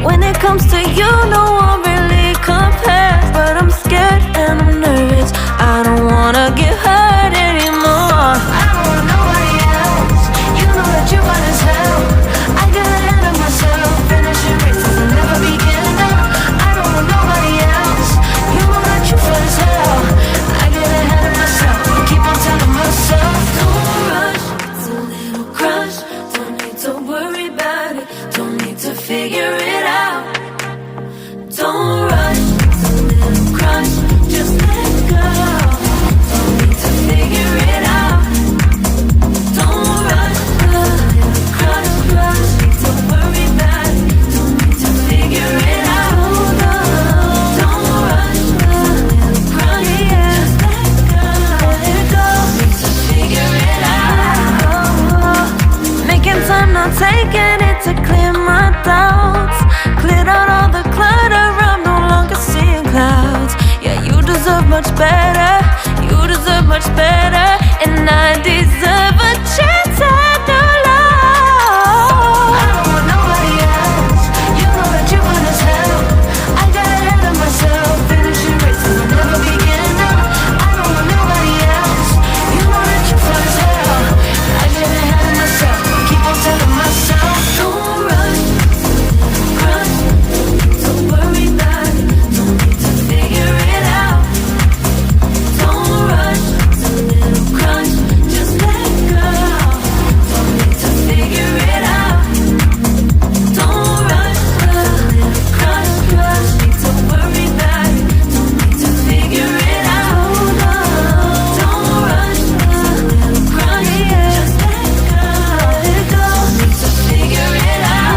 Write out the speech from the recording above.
When it comes to you, no one really compares. But I'm scared and I'm nervous. I don't wanna get hurt anymore. I don't want nobody else. You know that you're fine as hell. I get ahead of myself, finishing races and never beginning. I don't want nobody else. You know that you're fine as hell. I get ahead of myself, keep on telling myself, don't rush, it's a little crush. Don't need to worry about it, don't need to figure it out. Don't rush, it's a little crush. Just let go, don't need to figure it out. Don't rush, a little crush, crush. Don't worry about it, don't need to figure it out. Don't rush, a little crush. Just let go, don't need to figure it out. Making time, not taking it to clear my doubts. Cleared out all the clutter, I'm no longer seeing clouds. Yeah, you deserve much better, you deserve much better. And I deserve a chance at new love. I don't want nobody else. You know that you're fine as hell. I got ahead of myself, finishing races and never beginning. I don't want nobody else. You know that you're fine as hell. I get ahead of myself, keep on telling myself, don't rush, crush. Don't worry about it, don't need to figure it out. Don't rush, it's a little crush. Just let go, don't need to figure it out. Don't rush, a little crush, crush. Don't worry about it, don't need to figure it out. Don't rush, a little crush. Just let go, don't need to figure it out.